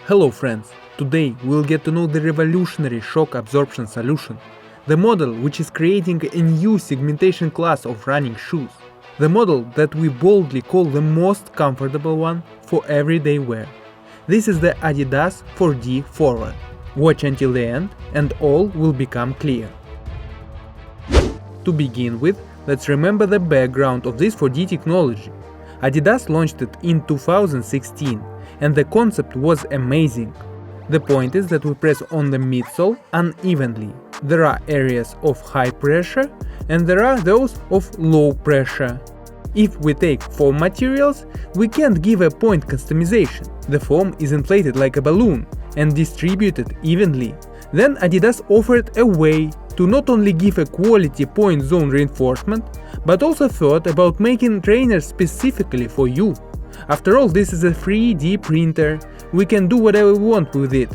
Hello friends, today we'll get to know the revolutionary shock absorption solution, the model which is creating a new segmentation class of running shoes, the model that we boldly call the most comfortable one for everyday wear. This is the ADIDAS 4D Forward. Watch until the end and all will become clear. To begin with, let's remember the background of this 4D technology. ADIDAS launched it in 2016 and the concept was amazing. The point is that we press on the midsole unevenly. There are areas of high pressure and there are those of low pressure. If we take foam materials, we can't give a point customization. The foam is inflated like a balloon and distributed evenly. Then ADIDAS offered a way to not only give a quality point zone reinforcement, but also thought about making trainers specifically for you. After all, this is a 3D printer, we can do whatever we want with it.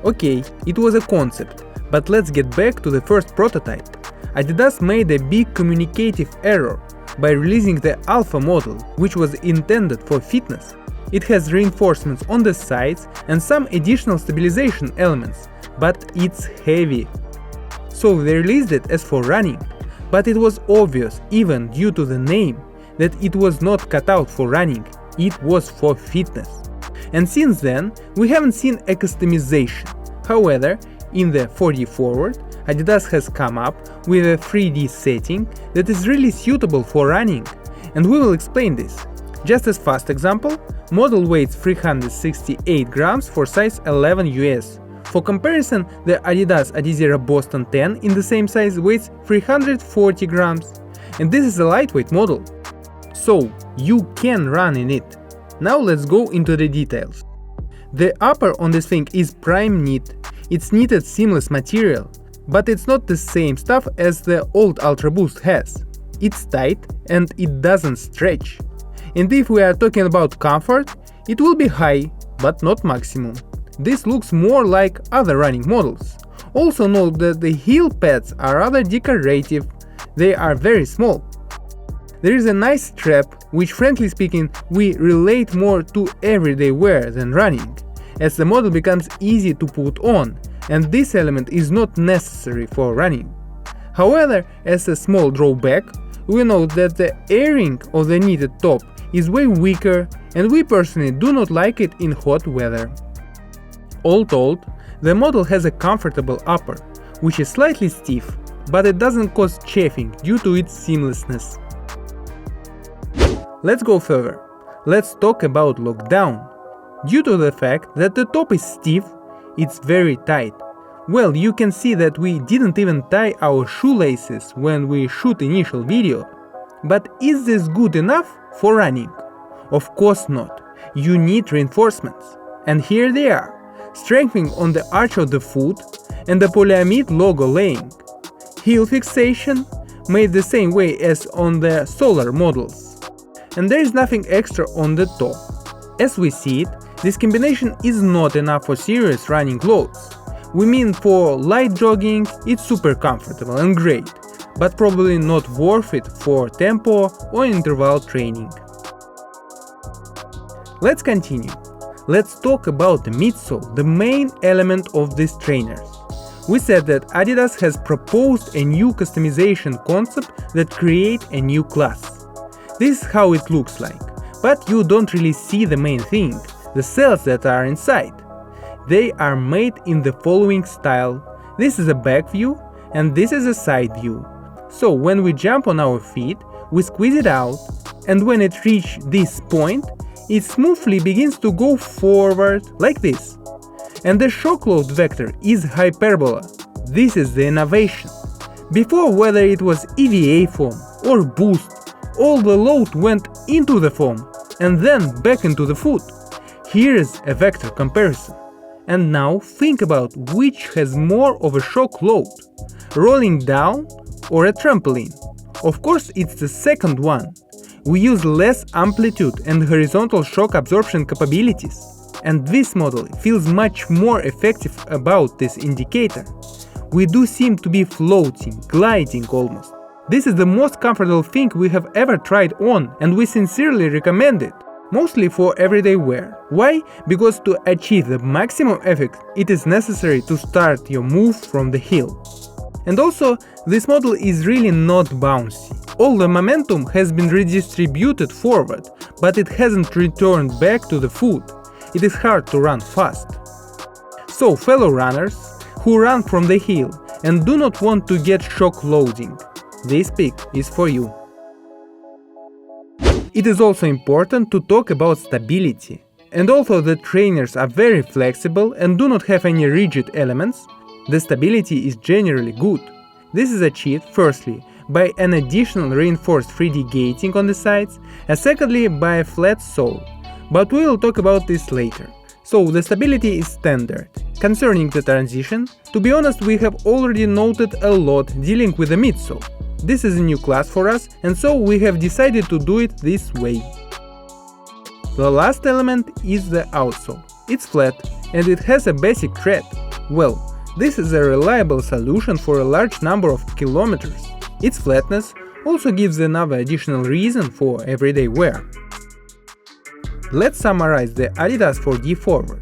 Okay, it was a concept, but let's get back to the first prototype. ADIDAS made a big communicative error by releasing the alpha model, which was intended for fitness. It has reinforcements on the sides and some additional stabilization elements, but it's heavy. So they released it as for running, but it was obvious, even due to the name, that it was not cut out for running, it was for fitness. And since then, we haven't seen a customization. However, in the 4D Forward, ADIDAS has come up with a 3D setting that is really suitable for running, and we will explain this. Just as fast example, model weighs 368 grams for size 11 US. For comparison, the ADIDAS Adizero Boston 10 in the same size weighs 340 grams, and this is a lightweight model. So, you can run in it. Now let's go into the details. The upper on this thing is prime knit, it's knitted seamless material, but it's not the same stuff as the old Ultra Boost has. It's tight and it doesn't stretch. And if we are talking about comfort, it will be high, but not maximum. This looks more like other running models. Also note that the heel pads are rather decorative, they are very small. There is a nice strap, which frankly speaking we relate more to everyday wear than running, as the model becomes easy to put on, and this element is not necessary for running. However, as a small drawback, we note that the airing of the knitted top is way weaker, and we personally do not like it in hot weather. All told, the model has a comfortable upper, which is slightly stiff, but it doesn't cause chafing due to its seamlessness. Let's go further. Let's talk about lockdown. Due to the fact that the top is stiff, it's very tight. Well, you can see that we didn't even tie our shoelaces when we shoot initial video. But is this good enough for running? Of course not. You need reinforcements. And here they are. Strengthening on the arch of the foot and the polyamide logo laying. Heel fixation made the same way as on the solar models. And there is nothing extra on the top. As we see it, this combination is not enough for serious running loads. We mean for light jogging it's super comfortable and great, but probably not worth it for tempo or interval training. Let's continue. Let's talk about the midsole, the main element of these trainers. We said that ADIDAS has proposed a new customization concept that creates a new class. This is how it looks like, but you don't really see the main thing, the cells that are inside. They are made in the following style. This is a back view and this is a side view. So when we jump on our feet, we squeeze it out, and when it reaches this point, it smoothly begins to go forward like this. And the shock load vector is Hyperbola. This is the innovation. Before, whether it was EVA foam or boost, all the load went into the foam and then back into the foot. Here is a vector comparison. And now think about which has more of a shock load, rolling down or a trampoline. Of course it's the second one. We use less amplitude and horizontal shock absorption capabilities. And this model feels much more effective about this indicator. We do seem to be floating, gliding almost. This is the most comfortable thing we have ever tried on, and we sincerely recommend it. mostly for everyday wear. Why? Because to achieve the maximum effect, it is necessary to start your move from the heel. And also, this model is really not bouncy. All the momentum has been redistributed forward, but it hasn't returned back to the foot. It is hard to run fast. So, fellow runners who run from the heel and do not want to get shock loading, this pick is for you. It is also important to talk about stability. And although the trainers are very flexible and do not have any rigid elements, the stability is generally good. This is achieved firstly by an additional reinforced 3D gating on the sides, and secondly by a flat sole. But we will talk about this later. So the stability is standard. Concerning the transition, to be honest, we have already noted a lot dealing with the midsole. This is a new class for us, and so we have decided to do it this way. The last element is the outsole. It's flat and it has a basic tread. Well, this is a reliable solution for a large number of kilometers. Its flatness also gives another additional reason for everyday wear. Let's summarize the ADIDAS 4D Forward.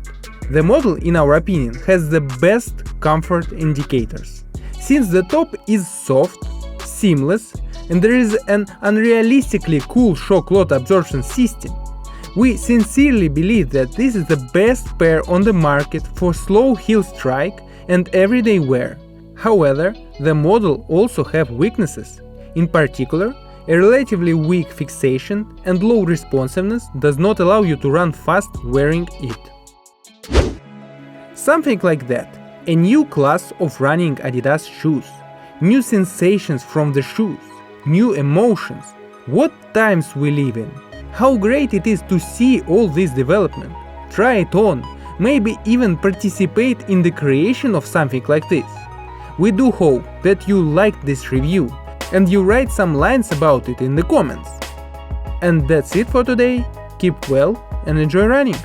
The model, in our opinion, has the best comfort indicators. Since the top is soft, seamless, and there is an unrealistically cool shock load absorption system, we sincerely believe that this is the best pair on the market for slow heel strike and everyday wear. However, the model also have weaknesses. In particular, a relatively weak fixation and low responsiveness does not allow you to run fast wearing it. Something like that. A new class of running ADIDAS shoes. New sensations from the shoes. New emotions. What times we live in. How great it is to see all this development. Try it on. Maybe even participate in the creation of something like this. We do hope that you liked this review and you write some lines about it in the comments. And that's it for today. Keep well and enjoy running.